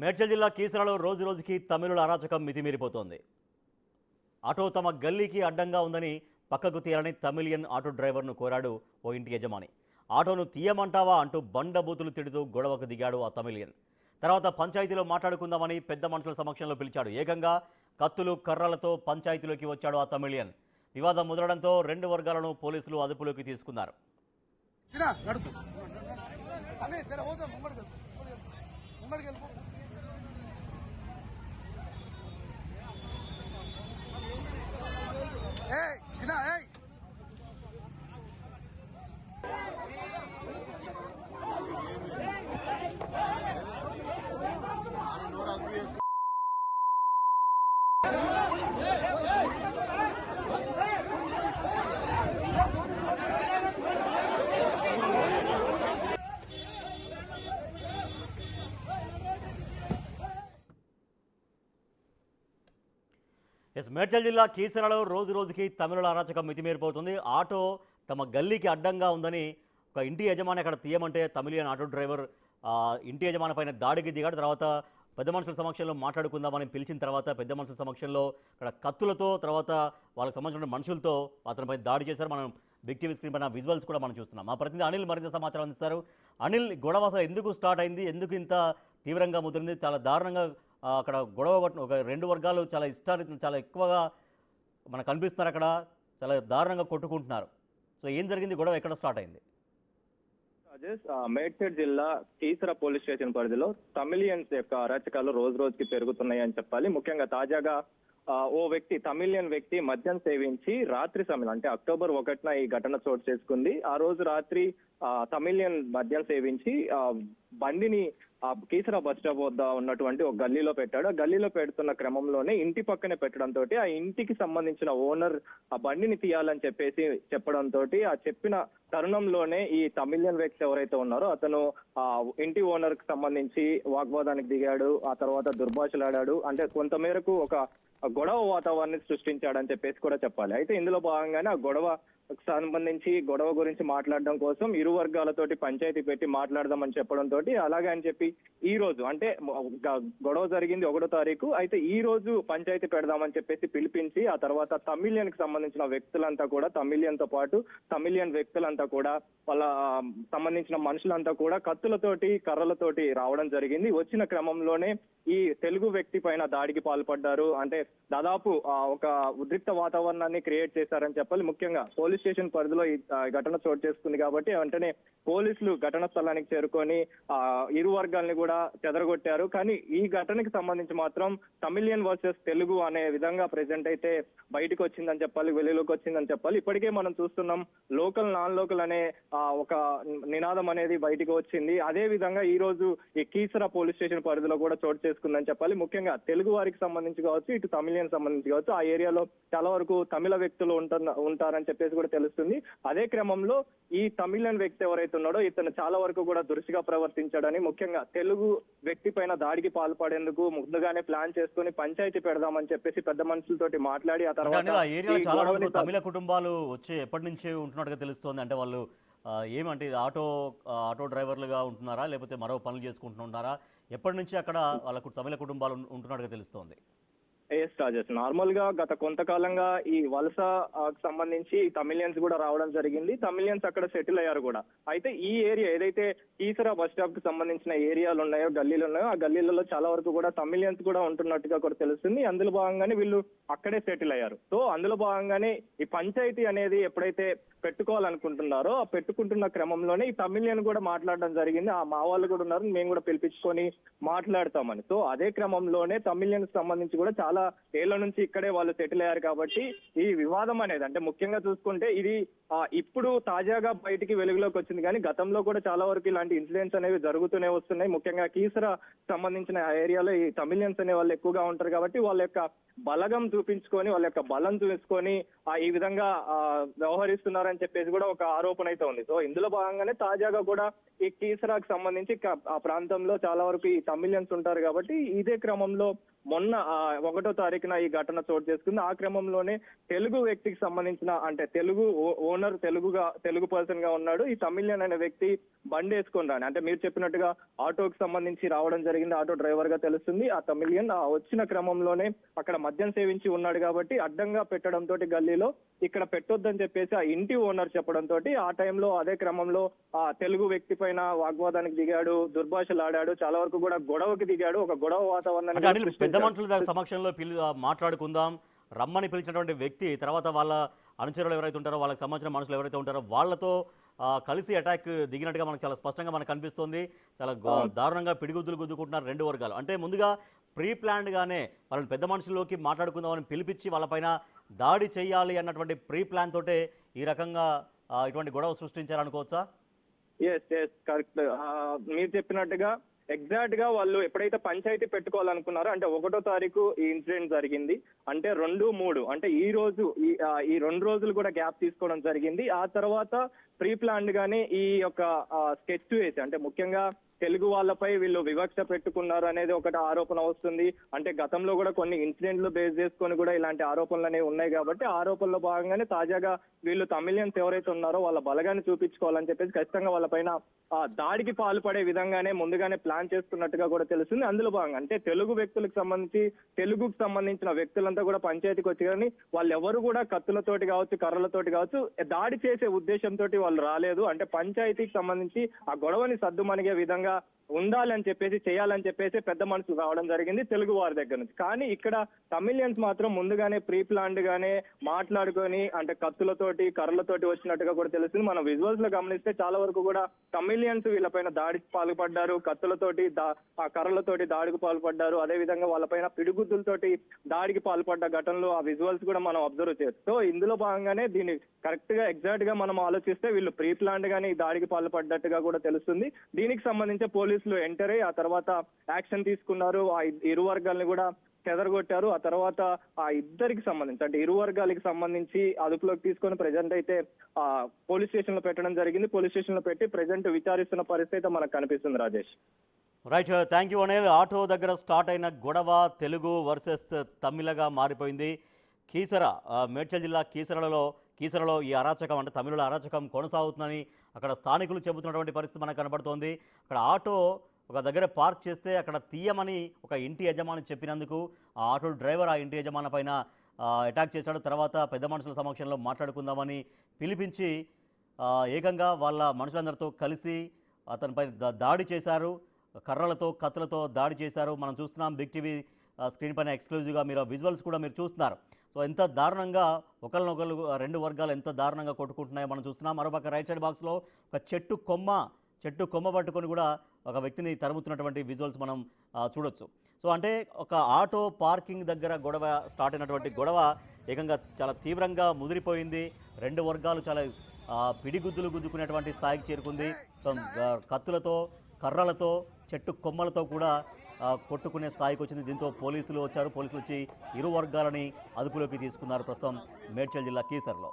మేడ్చల్ జిల్లా కీసరలో రోజు రోజుకి తమిళుల అరాచకం మితిమీరిపోతోంది. ఆటో తమ గల్లీకి అడ్డంగా ఉందని పక్కకు తీయాలని తమిళియన్ ఆటో డ్రైవర్ను కోరాడు ఓ ఇంటి యజమాని. ఆటోను తీయమంటావా అంటూ బండబూతులు తిడుతూ గొడవకు దిగాడు ఆ తమిళియన్. తర్వాత పంచాయతీలో మాట్లాడుకుందామని పెద్ద మనుషుల సమక్షంలో పిలిచాడు. ఏకంగా కత్తులు కర్రలతో పంచాయతీలోకి వచ్చాడు ఆ తమిళియన్. వివాదం ముదరడంతో రెండు వర్గాలను పోలీసులు అదుపులోకి తీసుకున్నారు. మేడ్చల్ జిల్లా కీసరలో రోజు రోజుకి తమిళుల అరాచకం మితిమీరిపోతుంది. ఆటో తమ గల్లీకి అడ్డంగా ఉందని ఒక ఇంటి యజమాని అక్కడ తీయమంటే తమిళియన్ ఆటో డ్రైవర్ ఇంటి యజమాని పైన దాడికి దిగాడు. తర్వాత పెద్ద మనుషుల సమక్షంలో మాట్లాడుకుందామని పిలిచిన తర్వాత పెద్ద మనుషుల సమక్షంలో అక్కడ కత్తులతో తర్వాత వాళ్ళకి సంబంధించిన మనుషులతో అతనిపై దాడి చేశారు. మనం బిగ్ టీవీ స్క్రీన్ పైన విజువల్స్ కూడా మనం చూస్తున్నాం. మా ప్రతినిధి అనిల్ మరింత సమాచారం అందిస్తారు. అనిల్, గొడవ అసలు ఎందుకు స్టార్ట్ అయింది, ఎందుకు ఇంత తీవ్రంగా ముదిరింది? చాలా దారుణంగా అక్కడ గొడవ ఒక రెండు వర్గాలు చాలా ఎక్కువగా మనకు కనిపిస్తున్నారు. అక్కడ చాలా దారుణంగా కొట్టుకుంటున్నారు. సో ఏం జరిగింది, గొడవ ఎక్కడ స్టార్ట్ అయింది? మేడ్చల్ జిల్లా కీసర పోలీస్ స్టేషన్ పరిధిలో తమిళియన్స్ యొక్క అరాచకాలు రోజు రోజుకి పెరుగుతున్నాయి అని చెప్పాలి. ముఖ్యంగా తాజాగా ఓ వ్యక్తి, తమిళియన్ వ్యక్తి మద్యం సేవించి రాత్రి సమయం అంటే అక్టోబర్ 1న ఈ ఘటన చోటు చేసుకుంది. ఆ రోజు రాత్రి తమిళియన్ మద్యం సేవించి బండిని కీసర బస్ స్టాప్ వద్ద ఉన్నటువంటి ఒక గల్లీలో పెట్టాడు. ఆ గల్లీలో పెడుతున్న క్రమంలోనే ఇంటి పక్కనే పెట్టడంతో ఆ ఇంటికి సంబంధించిన ఓనర్ ఆ బండిని తీయాలని చెప్పడంతో ఆ చెప్పిన తరుణంలోనే ఈ తమిళియన్ వ్యక్తి ఎవరైతే ఉన్నారో అతను ఆ ఇంటి ఓనర్ కి సంబంధించి వాగ్వాదానికి దిగాడు. ఆ తర్వాత దుర్భాషలాడాడు. అంటే కొంతమేరకు ఒక గొడవ వాతావరణాన్ని సృష్టించాడని కూడా చెప్పాలి. అయితే ఇందులో భాగంగానే ఆ గొడవ గురించి మాట్లాడడం కోసం ఇరు వర్గాలతోటి పంచాయతీ పెట్టి మాట్లాడదామని చెప్పడంతో అలాగే అని చెప్పి ఈ రోజు అంటే గొడవ జరిగింది 1వ తారీఖు. అయితే ఈ రోజు పంచాయతీ పెడదామని పిలిపించి ఆ తర్వాత తమిళియన్ కి సంబంధించిన వ్యక్తులంతా కూడా, తమిళియన్ తో పాటు తమిళియన్ వ్యక్తులంతా కూడా వాళ్ళ సంబంధించిన మనుషులంతా కూడా కత్తులతోటి కర్రలతోటి రావడం జరిగింది. వచ్చిన క్రమంలోనే ఈ తెలుగు వ్యక్తి పైన దాడికి పాల్పడ్డారు. అంటే దాదాపు ఒక ఉద్రిక్త వాతావరణాన్ని క్రియేట్ చేశారని చెప్పాలి. ముఖ్యంగా పోలీస్ స్టేషన్ పరిధిలో ఈ ఘటన చోటు చేసుకుంది కాబట్టి వెంటనే పోలీసులు ఘటన స్థలానికి చేరుకొని ఇరు వర్గాల్ని కూడా చెదరగొట్టారు. కానీ ఈ ఘటనకి సంబంధించి మాత్రం తమిళియన్ వర్సెస్ తెలుగు అనే విధంగా ప్రెసెంట్ అయితే బయటకు వచ్చిందని చెప్పాలి, వెలుగులోకి వచ్చిందని చెప్పాలి. ఇప్పటికే మనం చూస్తున్నాం లోకల్ నాన్ లోకల్ అనే ఒక నినాదం అనేది బయటకు వచ్చింది. అదే విధంగా ఈ రోజు ఈ కీసర పోలీస్ స్టేషన్ పరిధిలో కూడా చోటు చేసుకుందని చెప్పాలి. ముఖ్యంగా తెలుగు వారికి సంబంధించి కావచ్చు, ఇటు తమిళియన్ సంబంధించి కావచ్చు, ఆ ఏరియాలో చాలా వరకు తమిళ వ్యక్తులు ఉంటారని కూడా తెలుస్తుంది. అదే క్రమంలో ఈ తమిళన్ వ్యక్తి ఎవరైతే ఉన్నాడో ఇతను చాలా వరకు కూడా దురుసుగా ప్రవర్తించాడని, ముఖ్యంగా తెలుగు వ్యక్తి పైన దాడికి పాల్పడేందుకు ముందుగానే ప్లాన్ చేసుకుని పంచాయతీ పెడదామని పెద్ద మనుషులతోటి మాట్లాడి ఆ తర్వాత తమిళ కుటుంబాలు వచ్చి ఎప్పటి నుంచి ఉంటున్నట్టుగా తెలుస్తోంది. అంటే వాళ్ళు ఏమంటే ఆటో డ్రైవర్లుగా ఉంటున్నారా, లేకపోతే మరో పనులు చేసుకుంటున్నారా? ఎప్పటి నుంచి అక్కడ వాళ్ళకు తమిళ కుటుంబాలు ఉంటున్నట్టుగా తెలుస్తోంది? రాజేష్, నార్మల్ గా గత కొంతకాలంగా ఈ వలస సంబంధించి తమిళియన్స్ కూడా రావడం జరిగింది. తమిళియన్స్ అక్కడ సెటిల్ అయ్యారు కూడా. అయితే ఈ ఏరియా ఏదైతే కీసర బస్ స్టాప్ కి సంబంధించిన ఏరియాలు ఉన్నాయో, గల్లీలు ఉన్నాయో, ఆ గల్లీలలో చాలా వరకు కూడా తమిళియన్స్ కూడా ఉంటున్నట్టుగా కూడా తెలుస్తుంది. అందులో భాగంగానే వీళ్ళు అక్కడే సెటిల్ అయ్యారు. సో అందులో భాగంగానే ఈ పంచాయతీ అనేది ఎప్పుడైతే పెట్టుకోవాలనుకుంటున్నారో ఆ పెట్టుకుంటున్న క్రమంలోనే ఈ తమిళియన్ కూడా మాట్లాడడం జరిగింది. మా వాళ్ళు కూడా ఉన్నారు, మేము కూడా పిలిపించుకొని మాట్లాడతామని. సో అదే క్రమంలోనే తమిళియన్ సంబంధించి కూడా చాలా ఏళ్ల నుంచి ఇక్కడే వాళ్ళు సెటిల్ అయ్యారు కాబట్టి ఈ వివాదం అనేది, అంటే ముఖ్యంగా చూసుకుంటే ఇది ఇప్పుడు తాజాగా బయటికి వెలుగులోకి వచ్చింది. కానీ గతంలో కూడా చాలా వరకు ఇలాంటి ఇన్సిడెంట్స్ అనేవి జరుగుతూనే వస్తున్నాయి. ముఖ్యంగా కీసర సంబంధించిన ఏరియాలో ఈ తమిళియన్స్ అనే వాళ్ళు ఎక్కువగా ఉంటారు కాబట్టి వాళ్ళ యొక్క బలగం చూపించుకొని, వాళ్ళ యొక్క బలం చూపించుకొని ఈ విధంగా వ్యవహరిస్తున్నారని కూడా ఒక ఆరోపణ అయితే ఉంది. సో ఇందులో భాగంగానే తాజాగా కూడా ఈ కీసరాకు సంబంధించి ఆ ప్రాంతంలో చాలా వరకు ఈ తమిళియన్స్ ఉంటారు కాబట్టి ఇదే క్రమంలో మొన్న 1వ 1వ తారీఖున ఈ ఘటన చోటు చేసుకుంది. ఆ క్రమంలోనే తెలుగు వ్యక్తికి సంబంధించిన అంటే తెలుగు ఓనర్ తెలుగు పర్సన్ గా ఉన్నాడు. ఈ తమిళియన్ అనే వ్యక్తి బండి వేసుకొని రాని అంటే మీరు చెప్పినట్టుగా ఆటోకి సంబంధించి రావడం జరిగింది. ఆటో డ్రైవర్ గా తెలుస్తుంది. ఆ తమిళియన్ వచ్చిన క్రమంలోనే అక్కడ మద్యం సేవించి ఉన్నాడు కాబట్టి అడ్డంగా పెట్టడంతో గల్లీలో ఇక్కడ పెట్టొద్దని చెప్పేసి ఆ ఇంటి ఓనర్ చెప్పడంతో ఆ టైంలో అదే క్రమంలో ఆ తెలుగు వ్యక్తి పైన వాగ్వాదానికి దిగాడు, దుర్భాషలాడాడు, చాలా వరకు కూడా గొడవకి దిగాడు. ఒక గొడవ అంటే అనిల్, పెద్ద వాతావరణాన్ని మనుషుల సమక్షంలో మాట్లాడుకుందాం రమ్మని పిలిచినటువంటి వ్యక్తి తర్వాత వాళ్ళ అనుచరులు ఎవరైతే ఉంటారో వాళ్ళకి సంబంధించిన మనుషులు ఎవరైతే ఉంటారో వాళ్ళతో కలిసి అటాక్ దిగినట్టుగా మనకు చాలా స్పష్టంగా మనకు కనిపిస్తుంది. చాలా దారుణంగా పిడిగుద్దులు గుద్దుకుంటున్నారు రెండు వర్గాలు. అంటే ముందుగా ప్రీ ప్లాన్డ్గానే వాళ్ళని పెద్ద మనుషుల్లోకి మాట్లాడుకుందామని పిలిపించి వాళ్ళపైన దాడి చేయాలి అన్నటువంటి ప్రీ ప్లాన్ తోటే ఈ రకంగా ఇటువంటి గొడవ సృష్టించారనుకోవచ్చా? Yes correct. మీరు చెప్పినట్టుగా ఎగ్జాక్ట్ గా వాళ్ళు ఎప్పుడైతే పంచాయతీ పెట్టుకోవాలనుకున్నారో అంటే 1వ తారీఖు ఈ ఇన్సిడెంట్ జరిగింది. అంటే 2, 3 అంటే ఈ రోజు ఈ 2 రోజులు కూడా గ్యాప్ తీసుకోవడం జరిగింది. ఆ తర్వాత ప్రీ ప్లాన్డ్ గానే ఈ యొక్క స్కెచ్ వేసి అంటే ముఖ్యంగా తెలుగు వాళ్ళపై వీళ్ళు వివక్ష పెట్టుకున్నారు అనేది ఒకటి ఆరోపణ వస్తుంది. అంటే గతంలో కూడా కొన్ని ఇన్సిడెంట్లు బేస్ చేసుకొని కూడా ఇలాంటి ఆరోపణలు అనేవి ఉన్నాయి కాబట్టి ఆరోపణలో భాగంగానే తాజాగా వీళ్ళు తమిళియన్స్ ఎవరైతే ఉన్నారో వాళ్ళ బలగాన్ని చూపించుకోవాలని చెప్పేసి ఖచ్చితంగా వాళ్ళపైన దాడికి పాల్పడే విధంగానే ముందుగానే ప్లాన్ చేస్తున్నట్టుగా కూడా తెలుస్తుంది. అందులో భాగంగా అంటే తెలుగుకు సంబంధించిన వ్యక్తులంతా కూడా పంచాయతీకి వచ్చి కానీ వాళ్ళు ఎవరు కూడా కత్తులతోటి కావచ్చు, కర్రలతోటి కావచ్చు దాడి చేసే ఉద్దేశంతో వాళ్ళు రాలేదు. అంటే పంచాయతీకి సంబంధించి ఆ గొడవని సద్దుమణిగే విధంగా ఉండాలని చెప్పేసి చేయాలని చెప్పేసి పెద్ద మనుషులు రావడం జరిగింది తెలుగు వారి దగ్గర నుంచి. కానీ ఇక్కడ తమిళియన్స్ మాత్రం ముందుగానే ప్రీ ప్లాన్డ్ గానే మాట్లాడుకొని అంటే కత్తులతోటి కర్రలతోటి వచ్చినట్టుగా కూడా తెలుస్తుంది. మనం విజువల్స్ లో గమనిస్తే చాలా వరకు కూడా తమిళియన్స్ వీళ్ళపైన దాడికి పాల్పడ్డారు, కత్తులతోటి ఆ కర్రలతోటి దాడికి పాల్పడ్డారు. అదే విధంగా వాళ్ళపైన పిడిగుద్దులతోటి దాడికి పాల్పడ్డ ఘటనలు ఆ విజువల్స్ కూడా మనం అబ్జర్వ్ చేయొచ్చు. సో ఇందులో భాగంగానే దీన్ని కరెక్ట్ గా ఎగ్జాక్ట్ గా మనం ఆలోచిస్తే వీళ్ళు ప్రీ ప్లాన్డ్ గానే ఈ దాడికి పాల్పడ్డట్టుగా కూడా తెలుస్తుంది. దీనికి సంబంధించి పోలీసులు ఎంటర్ అయ్యి ఆ తర్వాత యాక్షన్ తీసుకున్నారు. ఆ ఇరు వర్గాలను కూడా చెదరగొట్టారు. ఆ తర్వాత ఆ ఇద్దరికి సంబంధించి అంటే ఇరు వర్గాలకి సంబంధించి అదుపులోకి తీసుకొని ప్రెజెంట్ అయితే పోలీస్ స్టేషన్ లో పెట్టడం జరిగింది. పోలీస్ స్టేషన్ లో పెట్టి ప్రెజెంట్ విచారిస్తున్న పరిస్థితి మనకు కనిపిస్తుంది. Rajesh. Right, thank you Anil. Auto దగ్గర స్టార్ట్ అయిన గొడవ తెలుగు వర్సెస్ తమిళగా మారిపోయింది. మేడ్చల్ జిల్లా కీసరలో ఈ అరాచకం అంటే తమిళుల అరాచకం కొనసాగుతుందని అక్కడ స్థానికులు చెబుతున్నటువంటి పరిస్థితి మనకు కనబడుతోంది. అక్కడ ఆటో ఒక దగ్గర పార్క్ చేస్తే అక్కడ తీయమని ఒక ఇంటి యజమాని చెప్పినందుకు ఆ ఆటో డ్రైవర్ ఆ ఇంటి యజమాని పైన అటాక్ చేశాడు. తర్వాత పెద్ద మనుషుల సమక్షంలో మాట్లాడుకుందామని పిలిపించి ఏకంగా వాళ్ళ మనుషులందరితో కలిసి అతనిపై దాడి చేశారు. కర్రలతో కత్తులతో దాడి చేశారు. మనం చూస్తున్నాం బిగ్ టీవీ స్క్రీన్ పైన ఎక్స్క్లూజివ్గా మీరు విజువల్స్ కూడా మీరు చూస్తున్నారు. సో ఎంత దారుణంగా ఒకరినొకరు రెండు వర్గాలు ఎంత దారుణంగా కొట్టుకుంటున్నాయో మనం చూస్తున్నాం. మరోపక్క రైట్ సైడ్ బాక్స్లో ఒక చెట్టు కొమ్మ పట్టుకొని కూడా ఒక వ్యక్తిని తరుముతున్నటువంటి విజువల్స్ మనం చూడొచ్చు. సో అంటే ఒక ఆటో పార్కింగ్ దగ్గర గొడవ స్టార్ట్ అయినటువంటి గొడవ ఏకంగా చాలా తీవ్రంగా ముదిరిపోయింది. రెండు వర్గాలు చాలా పిడిగుద్దులు గుద్దుకునేటువంటి స్థాయికి చేరుకుంది. కత్తులతో కర్రలతో చెట్టు కొమ్మలతో కూడా కొట్టుకునే స్థాయికి వచ్చింది. దీంతో పోలీసులు వచ్చారు. పోలీసులు వచ్చి ఇరు వర్గాలని అదుపులోకి తీసుకున్నారు. ప్రస్తుతం మేడ్చల్ జిల్లా కీసర్లో.